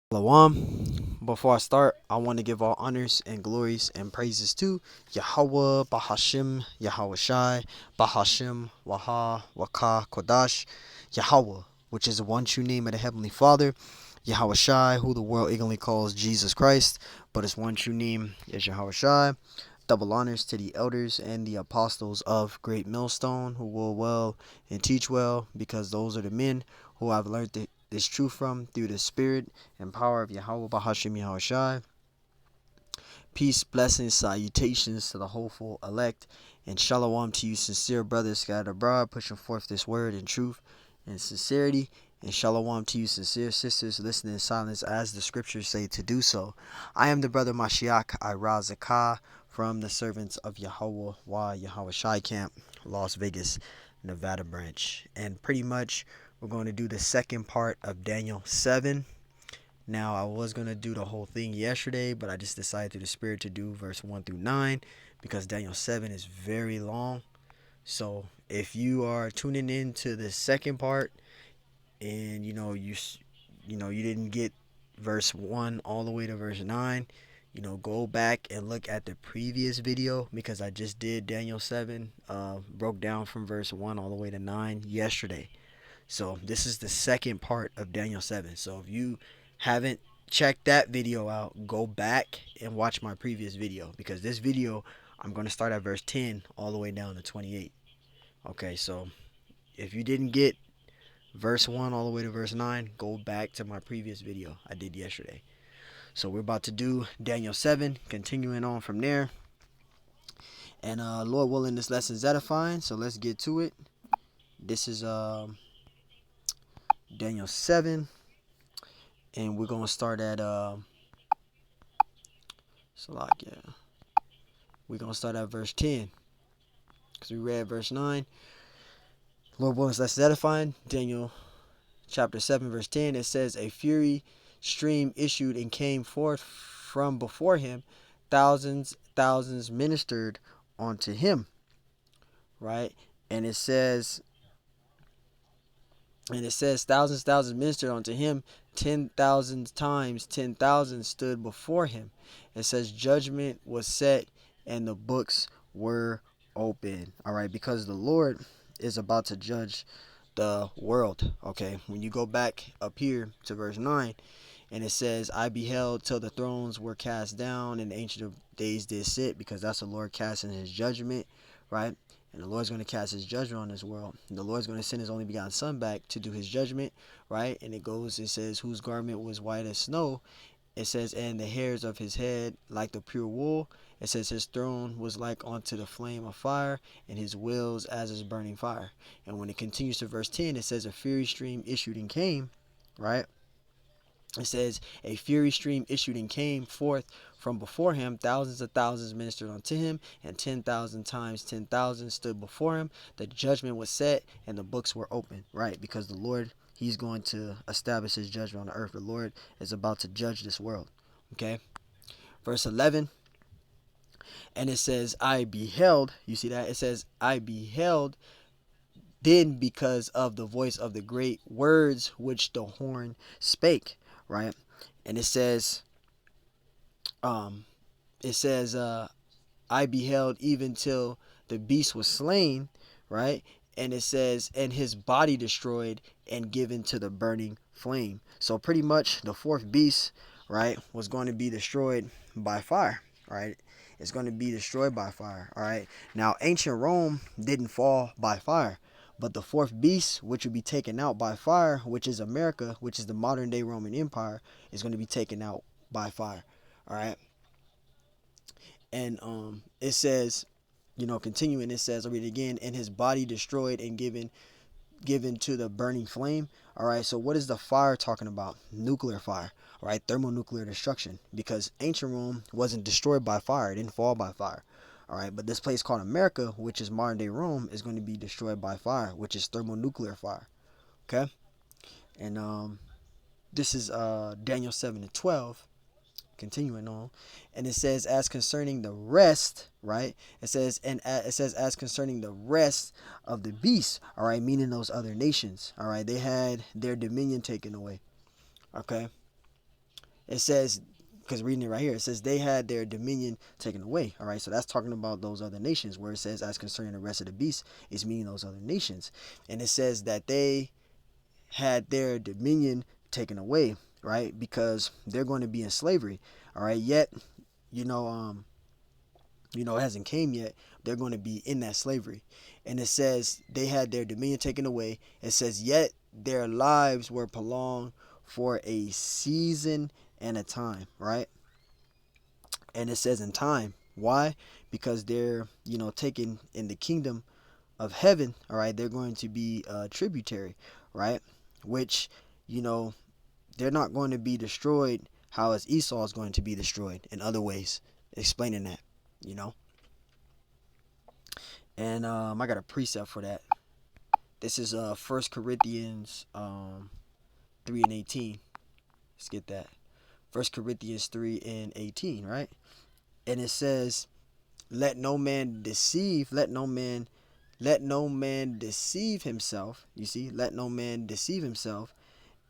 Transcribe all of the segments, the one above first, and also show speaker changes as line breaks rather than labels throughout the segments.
Shalom. Before I start, I want to give all honors and glories and praises to Yahweh, Bahashim, Yahweh Shai, Bahashim, Waha, Waka, Kodash, Yahweh, which is the one true name of the Heavenly Father, Yahweh Shai, who the world ignorantly calls Jesus Christ, but his one true name is Yahweh Shai. Double honors to the elders and the apostles of Great Millstone who will well and teach well, because those are the men who I've learned this truth from through the spirit and power of Yahweh Bahashim Yahweh Shai. Peace, blessings, salutations to the hopeful elect, and shalom to you sincere brothers scattered abroad, pushing forth this word in truth and sincerity. And shalom to you sincere sisters listening in silence as the scriptures say to do so. I am the brother Mashiach Irazakah from the servants of Yahweh Yahweh Shai Camp, Las Vegas, Nevada branch. And pretty much we're going to do the second part of Daniel 7. Now, I was going to do the whole thing yesterday, but I just decided through the Spirit to do verse 1 through 9 because Daniel 7 is very long. So, if you are tuning in to the second part and you didn't get verse 1 all the way to verse 9, go back and look at the previous video because I just did Daniel 7, broke down from verse 1 all the way to 9 yesterday. So this is the second part of Daniel 7. So if you haven't checked that video out, go back and watch my previous video, because this video I'm going to start at verse 10 all the way down to 28. Okay, so if you didn't get verse 1 all the way to verse 9, go back to my previous video I did yesterday. So we're about to do Daniel 7, continuing on from there. And Lord willing, this lesson is edifying, so let's get to it. This is Daniel 7. And we're going to start at Salakia. We're going to start at verse 10. Because we read verse 9. Lord willing, let's edifying. Daniel chapter 7, verse 10. It says, a fury stream issued and came forth from before him. Thousands ministered unto him. Right? And it says thousands ministered unto him. 10,000 times 10,000 stood before him. It says judgment was set and the books were open. All right, because the Lord is about to judge the world. Okay, when you go back up here to verse 9, and it says, I beheld till the thrones were cast down and the ancient of days did sit, because that's the Lord casting his judgment, right? And the Lord's going to cast his judgment on this world. And the Lord's going to send his only begotten son back to do his judgment, right? And it says, whose garment was white as snow. It says, and the hairs of his head like the pure wool. It says, his throne was like unto the flame of fire, and his wheels as is burning fire. And when it continues to verse 10, it says, a fiery stream issued and came, right? It says, a fury stream issued and came forth from before him. Thousands of thousands ministered unto him, and 10,000 times 10,000 stood before him. The judgment was set, and the books were open. Right? Because the Lord, he's going to establish his judgment on the earth. The Lord is about to judge this world. Okay? Verse 11. And it says, I beheld. You see that? It says, I beheld then because of the voice of the great words which the horn spake. Right? And it says, I beheld even till the beast was slain, right? And it says, and his body destroyed and given to the burning flame. So pretty much the fourth beast, right, was going to be destroyed by fire, right? It's going to be destroyed by fire, all right? Now, ancient Rome didn't fall by fire, but the fourth beast, which would be taken out by fire, which is America, which is the modern day Roman Empire, is going to be taken out by fire, all right? And it says, continuing, it says, I'll read it again, and his body destroyed and given to the burning flame. All right, so what is the fire talking about? Nuclear fire, all right? Thermonuclear destruction, because ancient Rome wasn't destroyed by fire. It didn't fall by fire. All right, but this place called America, which is modern day Rome, is going to be destroyed by fire, which is thermonuclear fire. Okay, and this is Daniel 7:12. Continuing on, and it says, as concerning the rest, right? It says, as concerning the rest of the beasts, all right, meaning those other nations, all right, they had their dominion taken away. Okay, It says, because reading it right here, it says they had their dominion taken away. All right, so that's talking about those other nations, where it says, as concerning the rest of the beasts, is meaning those other nations. And it says that they had their dominion taken away, right? Because they're going to be in slavery. All right, yet, you know, it hasn't came yet. They're going to be in that slavery. And it says they had their dominion taken away. It says, yet their lives were prolonged for a season and a time, right? And it says in time. Why? Because they're, taken in the kingdom of heaven. All right, they're going to be tributary, right? Which, you know, they're not going to be destroyed how as Esau is going to be destroyed in other ways. Explaining that, you know. And I got a precept for that. This is 1 Corinthians 3 and 18. Let's get that. 1 Corinthians 3 and 18, right? And it says, let no man deceive himself. You see, let no man deceive himself.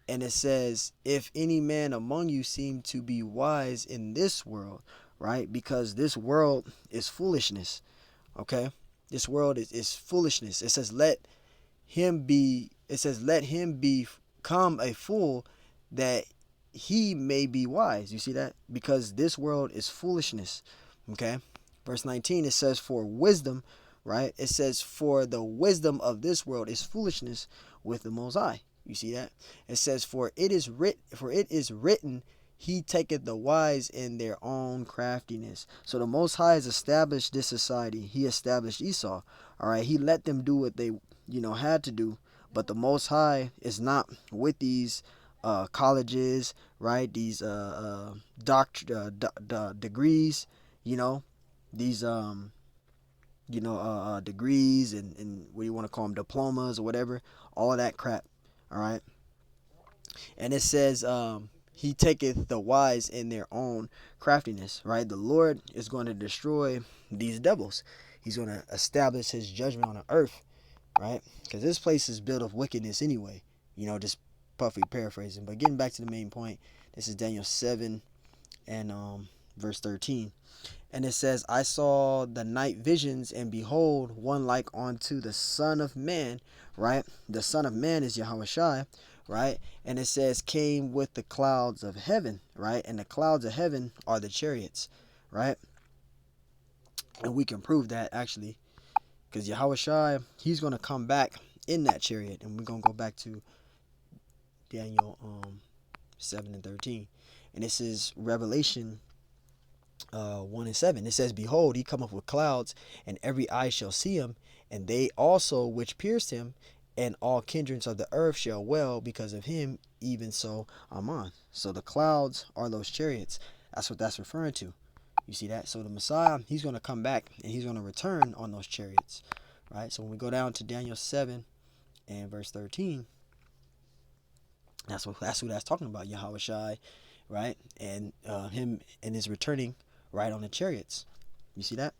And it says, if any man among you seem to be wise in this world, right? Because this world is foolishness. Okay? This world is foolishness. It says, let him become a fool that he may be wise. You see that? Because this world is foolishness. Okay? Verse 19, it says, for wisdom, right? It says, for the wisdom of this world is foolishness with the Most High. You see that? It says, for it is written, he taketh the wise in their own craftiness. So the Most High has established this society. He established Esau. All right. He let them do what they, had to do. But the Most High is not with these colleges, right? These degrees, these degrees and what do you want to call them, diplomas or whatever, all of that crap. All right. And it says, he taketh the wise in their own craftiness, right? The Lord is going to destroy these devils. He's going to establish his judgment on the earth, right? Because this place is built of wickedness anyway, just puffy paraphrasing. But getting back to the main point, this is Daniel 7 and verse 13. And it says, I saw the night visions, and behold, one like unto the Son of Man, right? The Son of Man is Yahushua, right? And it says, came with the clouds of heaven, right? And the clouds of heaven are the chariots, right? And we can prove that actually, because Yahushua, he's going to come back in that chariot. And we're going to go back to Daniel 7 and 13. And this is Revelation 1 and 7. It says, behold, he cometh with clouds, and every eye shall see him, and they also which pierced him, and all kindreds of the earth shall wail because of him, even so. Amen. So the clouds are those chariots. That's what that's referring to. You see that? So the Messiah, he's going to come back, and he's going to return on those chariots, right? So when we go down to Daniel 7 and verse 13, that's who that's talking about, Yahushua, right? And him and his returning right on the chariots. You see that?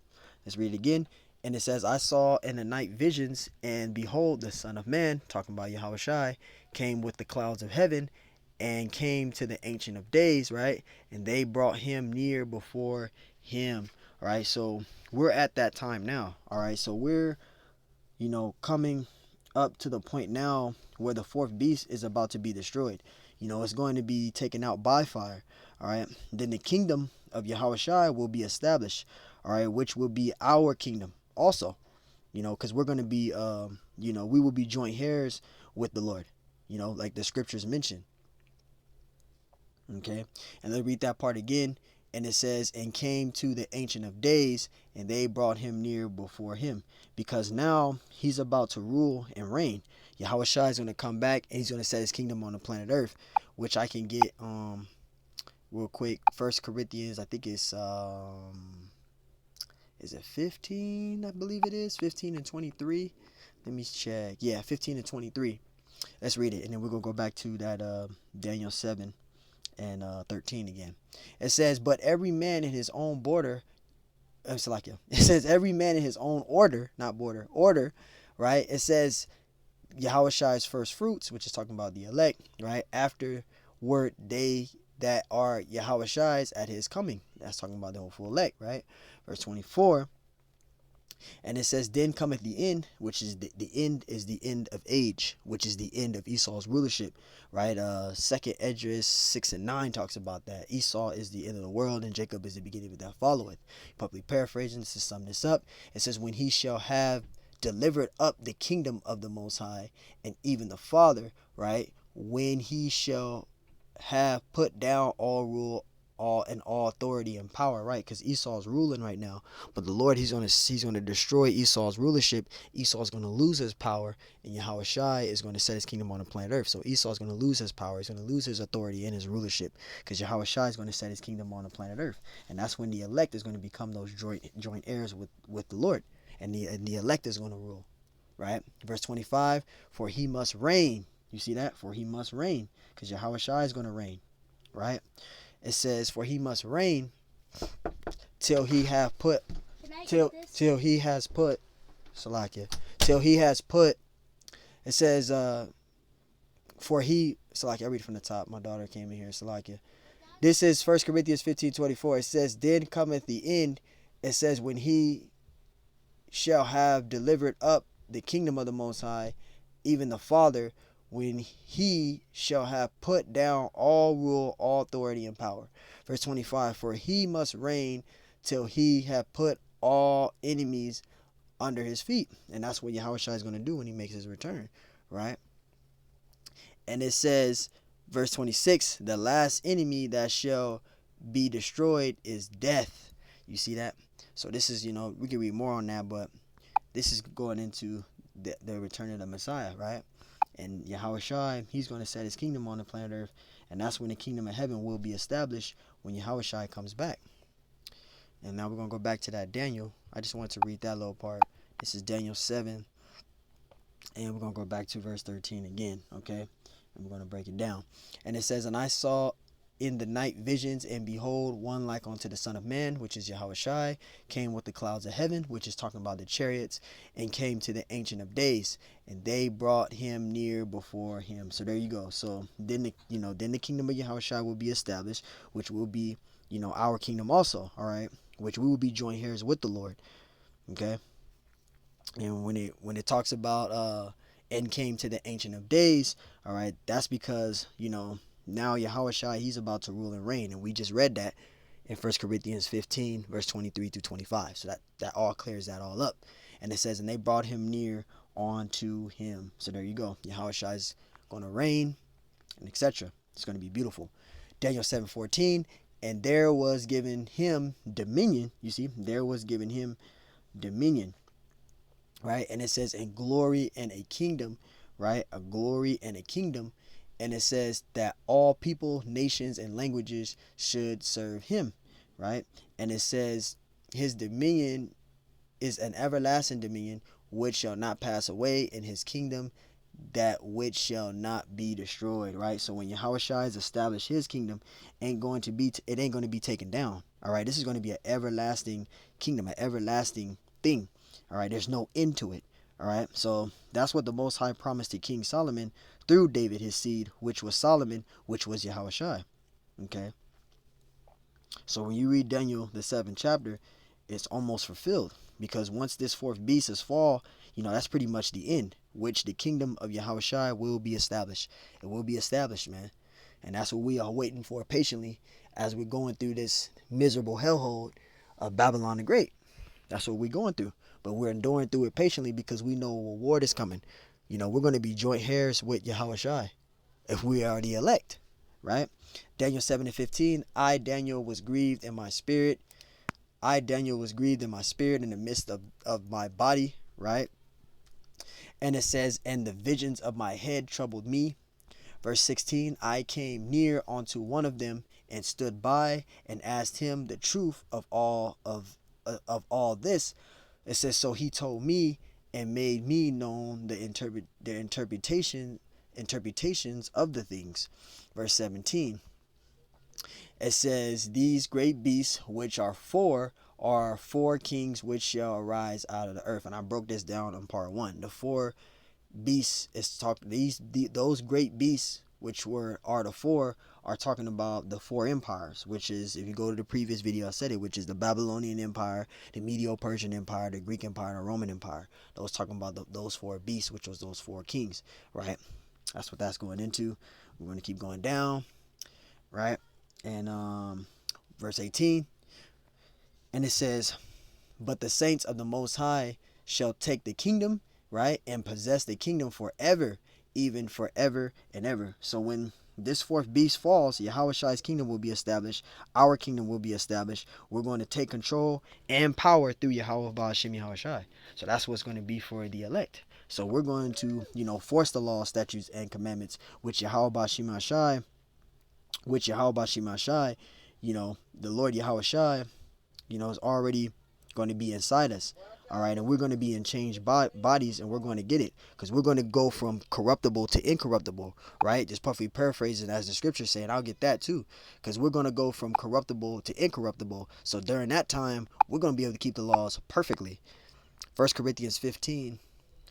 Let's read it again. And it says, I saw in the night visions, and behold, the Son of Man, talking about Yahushua, came with the clouds of heaven, and came to the Ancient of Days, right? And they brought him near before him. All right. So we're at that time now. All right. So we're, coming up to the point now where the fourth beast is about to be destroyed. It's going to be taken out by fire. All right. Then the kingdom of Yahushua will be established. All right. Which will be our kingdom also, because we're going to be, we will be joint heirs with the Lord, like the scriptures mention. Okay. And let's read that part again. And it says, and came to the Ancient of Days, and they brought him near before him, because now he's about to rule and reign. Yahushua is going to come back, and he's going to set his kingdom on the planet Earth, which I can get real quick. 1 Corinthians, I think it's is it 15? I believe it is 15 and 23. Let me check. Yeah, 15 and 23. Let's read it, and then we're going to go back to that Daniel 7 and 13 again. It says, but every man in his own border, it says every man in his own order, not border, order, right? It says Yahushua's first fruits, which is talking about the elect, right? Afterward they that are Yahushai's at his coming. That's talking about the hopeful elect, right? Verse 24. And it says, then cometh the end, which is the end is the end of age, which is the end of Esau's rulership, right? Second Esdras 6:9 talks about that. Esau is the end of the world, and Jacob is the beginning of that followeth. Publicly paraphrasing, to sum this up, it says, when he shall have delivered up the kingdom of the Most High, and even the Father, right? When he shall have put down all rule, all authority and power, right? Because Esau's ruling right now, but the Lord, he's gonna destroy Esau's rulership. Esau's gonna lose his power, and Yahushai is going to set his kingdom on the planet Earth. So Esau's gonna lose his power, he's gonna lose his authority and his rulership, because Yahushai is going to set his kingdom on the planet Earth, and that's when the elect is going to become those joint heirs with the Lord, and the elect is going to rule, right? Verse 25, for he must reign. You see that? For he must reign, because Yahushai is going to reign, right? It says, for he must reign till he have put till he has put Salakia. Till he has put, it says, for he, Salakia, I read from the top. My daughter came in here, Salakia. This is 1 Corinthians 15:24. It says, then cometh the end. It says, when he shall have delivered up the kingdom of the Most High, even the Father, when he shall have put down all rule, all authority, and power. Verse 25, for he must reign till he have put all enemies under his feet. And that's what Yahushua is going to do when he makes his return, right? And it says, verse 26, the last enemy that shall be destroyed is death. You see that? So this is, we can read more on that, but this is going into the return of the Messiah, right? And Yahushua, he's going to set his kingdom on the planet Earth, and that's when the kingdom of heaven will be established when Yahushua comes back. And now we're going to go back to that Daniel. I just wanted to read that little part. This is Daniel 7, and we're going to go back to verse 13 again, okay? And we're going to break it down. And it says, and I saw in the night visions, and behold, one like unto the Son of Man, which is Yahushua, came with the clouds of heaven, which is talking about the chariots, and came to the Ancient of Days, and they brought him near before him. So there you go. So then the kingdom of Yahushua will be established, which will be, our kingdom also, all right, which we will be joint heirs with the Lord, okay? And when it talks about and came to the Ancient of Days, all right, that's because, now Yahushua, he's about to rule and reign, and we just read that in 1 Corinthians 15, verse 23 through 25. So that all clears that all up. And it says, and they brought him near unto him. So there you go. Yahushua is going to reign, and etc. It's going to be beautiful. Daniel 7:14, and there was given him dominion. You see, there was given him dominion, right? And it says, in glory and a kingdom, right? A glory and a kingdom. And it says that all people, nations, and languages should serve him, right? And it says his dominion is an everlasting dominion which shall not pass away, in his kingdom that which shall not be destroyed, right? So when Yahushua has established his kingdom, it ain't going to be taken down, all right? This is going to be an everlasting kingdom, an everlasting thing, all right? There's no end to it, all right? So that's what the Most High promised to King Solomon through David, his seed, which was Solomon, which was Yahushua, okay? So when you read Daniel, the 7th chapter, it's almost fulfilled, because once this fourth beast is fall, that's pretty much the end, which the kingdom of Yahushua will be established. It will be established, man. And that's what we are waiting for patiently as we're going through this miserable hellhole of Babylon the Great. That's what we're going through. But we're enduring through it patiently because we know a reward is coming. We're going to be joint heirs with Yahushua if we are the elect, right? Daniel 7:15, I, Daniel, was grieved in my spirit. I, Daniel, was grieved in my spirit in the midst of my body, right? And it says, and the visions of my head troubled me. Verse 16, I came near unto one of them and stood by and asked him the truth of all this. It says, so he told me and made me known the interpretations of the things. Verse 17, it says, these great beasts which are four kings which shall arise out of the earth. And I broke this down in part 1. The four beasts is those great beasts which are the four, are talking about the four empires, which is, if you go to the previous video I said it, which is the Babylonian Empire, the Medo-Persian Empire, the Greek Empire, and the Roman Empire. Those talking about those four beasts, which was those four kings, right? That's what that's going into. We're going to keep going down, right? And verse 18, and it says, but the saints of the Most High shall take the kingdom, right, and possess the kingdom forever, even forever and ever. So when this fourth beast falls, Yahushai's kingdom will be established. Our kingdom will be established. We're going to take control and power through Yahweh Ba'ashem Yahushai. So that's what's going to be for the elect. So we're going to, force the law, statutes, and commandments, which Yahweh Ba'ashem Yahushai, the Lord Yahushai, is already going to be inside us. All right, and we're going to be in changed bodies, and we're going to get it, because we're going to go from corruptible to incorruptible, right? Just perfectly paraphrasing as the scripture saying, I'll get that too, because we're going to go from corruptible to incorruptible. So during that time, we're going to be able to keep the laws perfectly. 1 Corinthians 15,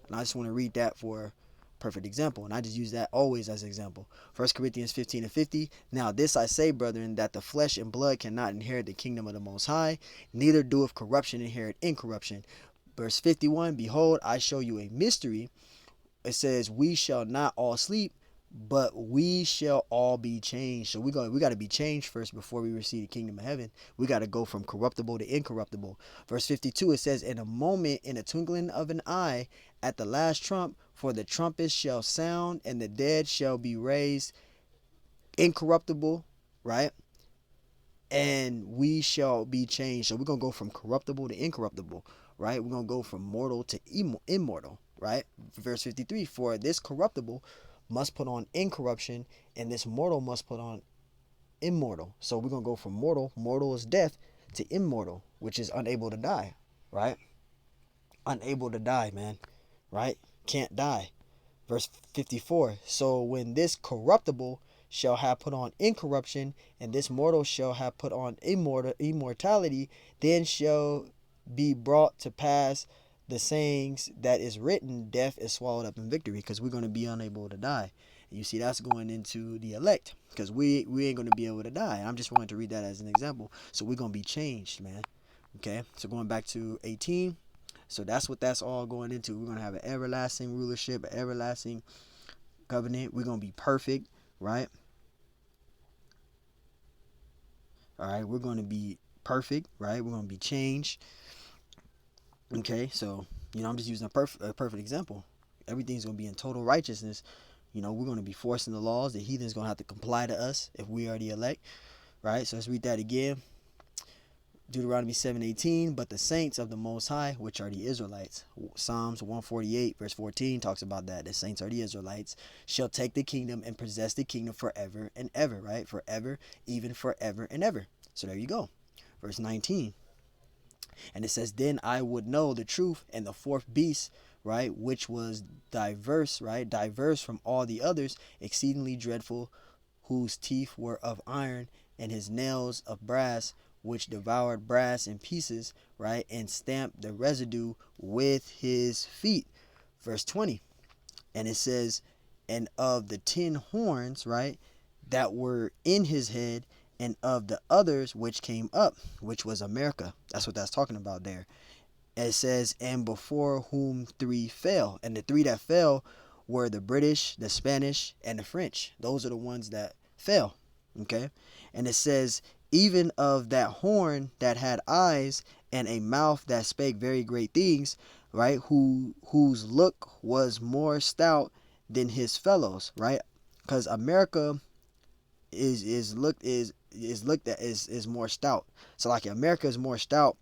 and I just want to read that for perfect example, and I just use that always as an example. 1 Corinthians 15 and 50. Now this I say, brethren, that the flesh and blood cannot inherit the kingdom of the Most High, neither doeth corruption inherit incorruption. Verse 51, behold, I show you a mystery. It says, we shall not all sleep, but we shall all be changed. So we got to be changed first before we receive the kingdom of heaven. We got to go from corruptible to incorruptible. Verse 52, it says, in a moment, in a twinkling of an eye, at the last trump, for the trumpet shall sound, and the dead shall be raised incorruptible, right? And we shall be changed. So we're going to go from corruptible to incorruptible, right? We're going to go from mortal to immortal, right? Verse 53, for this corruptible must put on incorruption, and this mortal must put on immortal. So we're going to go from mortal is death, to immortal, which is unable to die, right? Unable to die, man, right? Can't die. Verse 54, so when this corruptible shall have put on incorruption, and this mortal shall have put on immortality, then shall be brought to pass the sayings that is written, death is swallowed up in victory, because we're going to be unable to die. And you see, that's going into the elect, because we ain't going to be able to die. I'm just wanting to read that as an example. So we're going to be changed, man. Okay, so going back to 18, so that's what that's all going into. We're going to have an everlasting rulership, an everlasting covenant. We're going to be perfect, right? All right, we're going to be perfect, right? We're going to be changed. Okay, so, I'm just using a perfect example. Everything's going to be in total righteousness. We're going to be forcing the laws. The heathen's going to have to comply to us if we are the elect, right? So let's read that again. Deuteronomy 7:18, but the saints of the Most High, which are the Israelites, Psalms 148 verse 14 talks about that. The saints are the Israelites, shall take the kingdom and possess the kingdom forever and ever, right? Forever, even forever and ever. So there you go. Verse 19, and it says, then I would know the truth, and the fourth beast, right, which was diverse, right, diverse from all the others, exceedingly dreadful, whose teeth were of iron, and his nails of brass, which devoured brass in pieces, right, and stamped the residue with his feet. Verse 20, and it says, and of the 10 horns, right, that were in his head, and of the others which came up, which was America. That's what that's talking about there. And it says, and before whom 3 fell, and the 3 that fell were the British, the Spanish, and the French. Those are the ones that fell. Okay, and it says, even of that horn that had eyes and a mouth that spake very great things, right, whose look was more stout than his fellows, right? Because America is looked at is more stout. So like America is more stout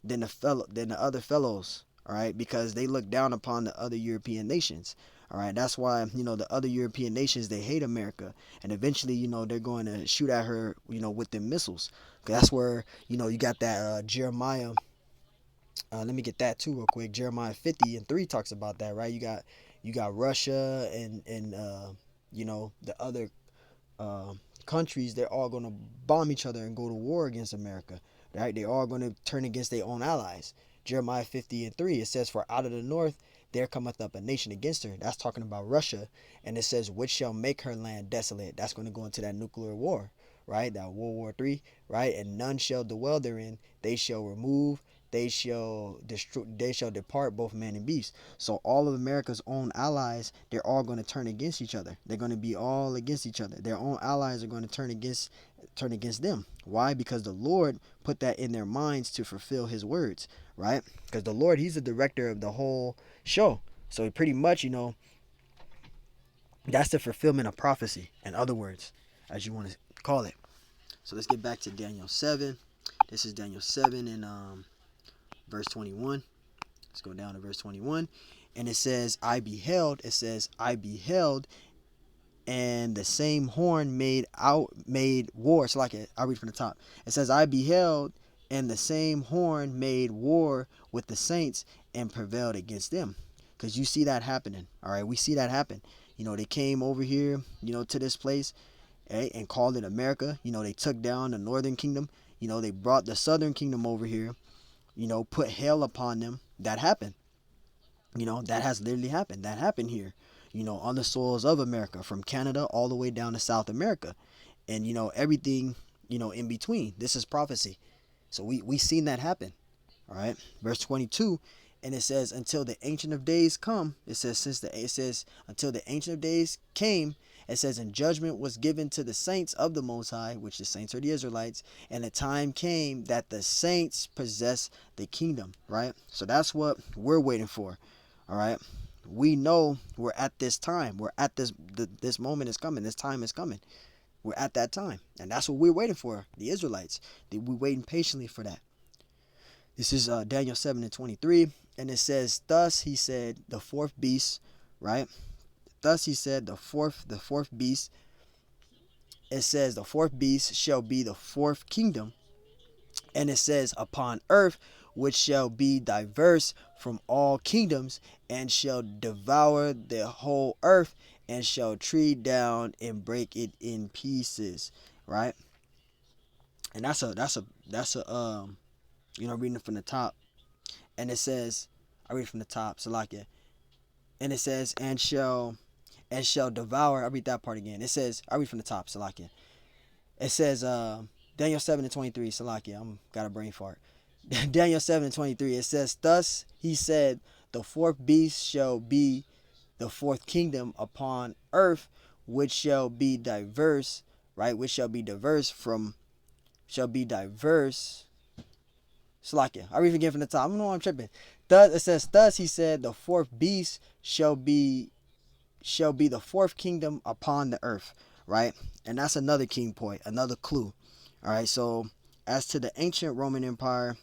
than the other fellows, all right, because they look down upon the other European nations. All right, that's why, the other European nations, they hate America, and eventually, they're going to shoot at her, with them missiles. That's where, you got that Jeremiah. Let me get that too real quick. Jeremiah 50:3 talks about that, right? You got Russia and the other countries. They're all going to bomb each other and go to war against America, right? They're all going to turn against their own allies. Jeremiah 50:3, it says, for out of the north there cometh up a nation against her. That's talking about Russia. And it says, which shall make her land desolate. That's going to go into that nuclear war, right? That World War III, right? And none shall dwell therein. They shall remove, they shall destroy, they shall depart, both man and beast. So all of America's own allies, they're all going to turn against each other. They're going to be all against each other. Their own allies are going to turn against them. Why? Because the Lord put that in their minds to fulfill his words, right? Because the Lord, he's the director of the whole show. So pretty much, that's the fulfillment of prophecy, in other words, as you want to call it. So let's get back to Daniel 7. This is Daniel 7 and verse 21. Let's go down to verse 21. And it says, I beheld, and the same horn made war. So I'll read from the top. It says, I beheld, and the same horn made war with the saints and prevailed against them. Because you see that happening. All right, we see that happen. They came over here, to this place, and called it America. They took down the northern kingdom. They brought the southern kingdom over here, put hell upon them. That happened. That has literally happened. That happened here, on the soils of America, from Canada all the way down to South America, and everything, in between. This is prophecy. So we seen that happen. All right, verse 22, and it says, until the ancient of days come. It says until the ancient of days came. It says, and judgment was given to the saints of the Most High, which the saints are the Israelites, and the time came that the saints possess the kingdom. Right. So that's what we're waiting for. All right. We know we're at this time. We're at this moment is coming. This time is coming. We're at that time. And that's what we're waiting for, the Israelites. We're waiting patiently for that. This is Daniel 7 and 23. And it says, thus he said, the fourth beast, right? Thus he said, the fourth beast. It says, the fourth beast shall be the fourth kingdom. And it says, upon earth, which shall be diverse from all kingdoms, and shall devour the whole earth, and shall tread down and break it in pieces. Right? And that's a reading from the top. And it says, I read from the top, Salakia. And it says, and shall devour. I read that part again. It says, I read from the top, Salakia. It says, Daniel 7 and 23, Salakia. I'm got a brain fart. Daniel 7 and 23. It says, thus he said, the fourth beast shall be the fourth kingdom upon earth, which shall be diverse, right? Which shall be diverse. Salakia. I read again from the top. I don't know why I'm tripping. It says, thus he said, the fourth beast shall be the fourth kingdom upon the earth, right? And that's another king point, another clue. All right. So as to the ancient Roman Empire,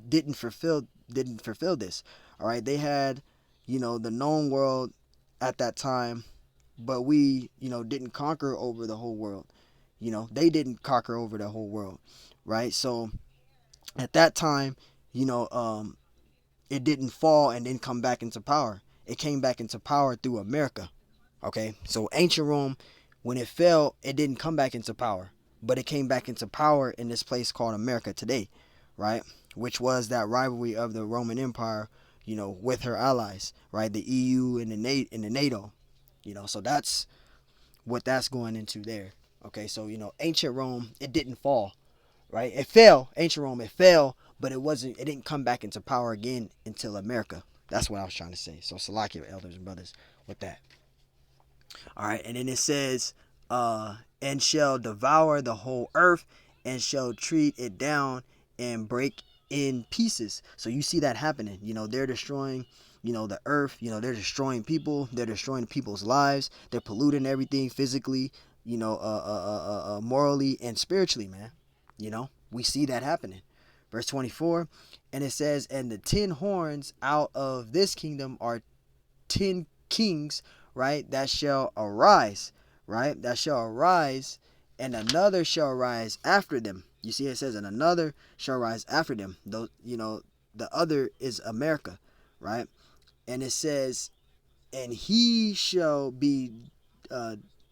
didn't fulfill this. All right. They had, the known world at that time, but we, didn't conquer over the whole world. They didn't conquer over the whole world, right? So at that time, it didn't fall and then come back into power. It came back into power through America. Okay, so ancient Rome, when it fell, it didn't come back into power, but it came back into power in this place called America today, right? Which was that rivalry of the Roman Empire, with her allies, right? The EU and the NATO, so that's what that's going into there. Okay, so ancient Rome, it didn't fall, right? It fell, ancient Rome, it fell, but it didn't come back into power again until America. That's what I was trying to say. So Salakia, elders and brothers, with that. All right, and then it says, and shall devour the whole earth, and shall treat it down and break in pieces. So you see that happening. They're destroying, the earth. They're destroying people. They're destroying people's lives. They're polluting everything physically, morally and spiritually, man. We see that happening. Verse 24, and it says, and the 10 horns out of this kingdom are 10 kings, right? That shall arise, right? That shall arise, and another shall rise after them. You see, it says, and another shall rise after them. Though, the other is America, right? And it says, and he shall be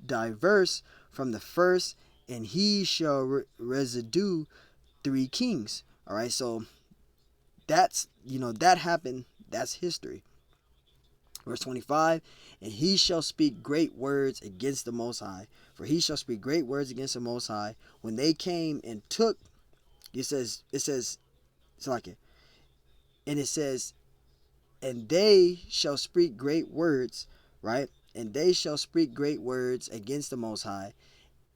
diverse from the first, and he shall residue 3 kings. All right, so that's that happened. That's history. Verse 25, and he shall speak great words against the Most High. For he shall speak great words against the Most High. When they came and took, it's like it, and it says, and they shall speak great words, right? And they shall speak great words against the Most High,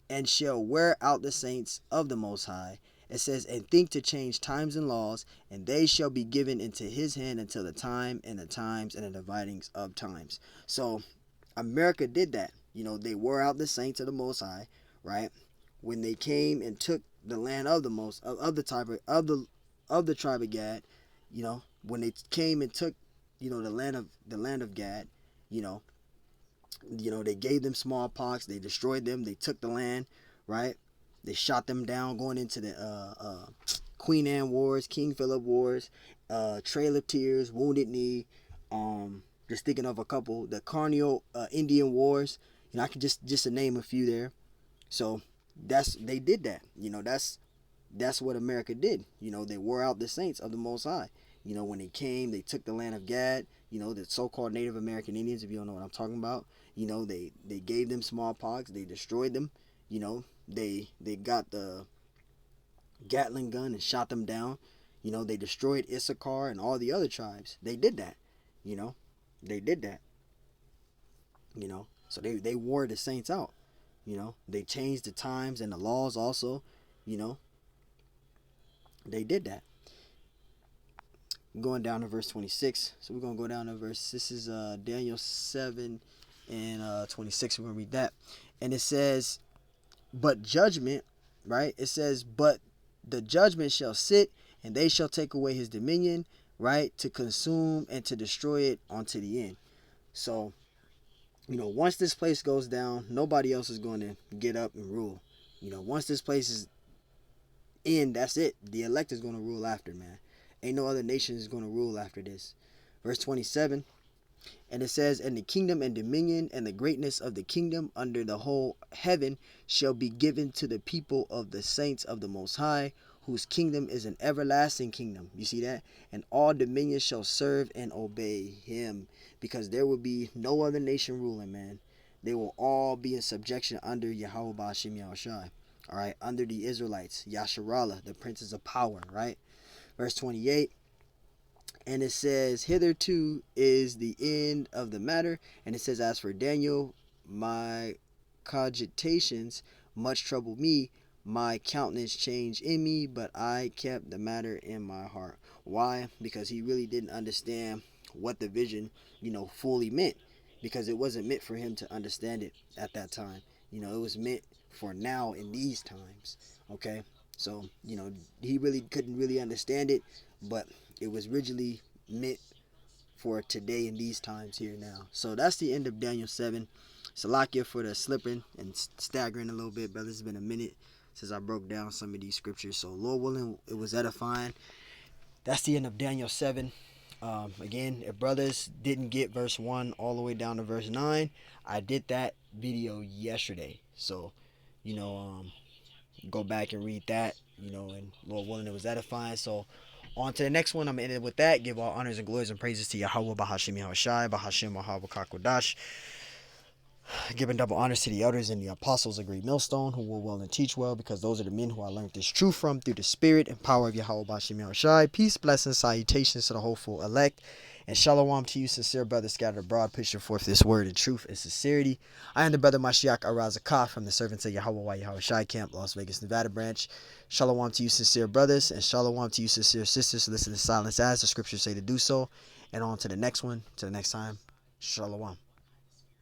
and shall wear out the saints of the Most High. It says, and think to change times and laws, and they shall be given into his hand until the time and the times and the dividings of times. So America did that. They wore out the saints of the Most High, right? When they came and took the land of the tribe of Gad, when they came and took, the land of Gad, you know, they gave them smallpox, they destroyed them, they took the land, right? They shot them down going into the Queen Anne Wars, King Philip Wars, Trail of Tears, Wounded Knee, just thinking of a couple, the Carneal Indian Wars. I could just to name a few there. So they did that. That's what America did. They wore out the saints of the Most High. When they came, they took the land of Gad. The so-called Native American Indians, if you don't know what I'm talking about. They gave them smallpox. They destroyed them. They got the Gatling gun and shot them down. They destroyed Issachar and all the other tribes. They did that. They did that. So they wore the saints out. They changed the times and the laws also. They did that. Going down to verse 26. So we're going to go down to this is Daniel 7 and 26. We're going to read that. And it says, but judgment, right? It says, but the judgment shall sit, and they shall take away his dominion, right? To consume and to destroy it unto the end. So, once this place goes down, nobody else is going to get up and rule. Once this place is in, that's it. The elect is going to rule after, man. Ain't no other nation is going to rule after this. Verse 27, and it says, and the kingdom and dominion and the greatness of the kingdom under the whole heaven shall be given to the people of the saints of the Most High, whose kingdom is an everlasting kingdom. You see that? And all dominions shall serve and obey him, because there will be no other nation ruling, man. They will all be in subjection under Yahweh Ba'ashim Yahushai. All right, under the Israelites, Yasharallah, the princes of power, right? Verse 28, and it says, hitherto is the end of the matter. And it says, as for Daniel, my cogitations much troubled me, my countenance changed in me, but I kept the matter in my heart. Why? Because he really didn't understand what the vision, fully meant, because it wasn't meant for him to understand it at that time. It was meant for now in these times. Okay, so he really couldn't really understand it, but it was originally meant for today in these times here now. So that's the end of Daniel 7. Salakia for the slipping and staggering a little bit, brother. It's been a minute since I broke down some of these scriptures, so Lord willing, it was edifying. That's the end of Daniel 7. Again, if brothers didn't get verse 1 all the way down to verse 9, I did that video yesterday. So, go back and read that, and Lord willing, it was edifying. So, on to the next one. I'm ending with that. Give all honors and glories and praises to Yahweh, Bahashim Yahushai, Bahashim Wahab Kakodash. Giving double honors to the elders and the apostles of Great Millstone, who will well and teach well, because those are the men who I learned this truth from through the spirit and power of Yahweh Bashim Yahushai. Peace, blessings, salutations to the hopeful elect, and shalom to you, sincere brothers scattered abroad, pushing forth this word in truth and sincerity. I am the brother Mashiach Arazakah from the servants of Yahweh Yahushai Camp, Las Vegas, Nevada branch. Shalom to you, sincere brothers, and shalom to you, sincere sisters. Listen in silence as the scriptures say to do so. And on to the next one. Till the next time. Shalom.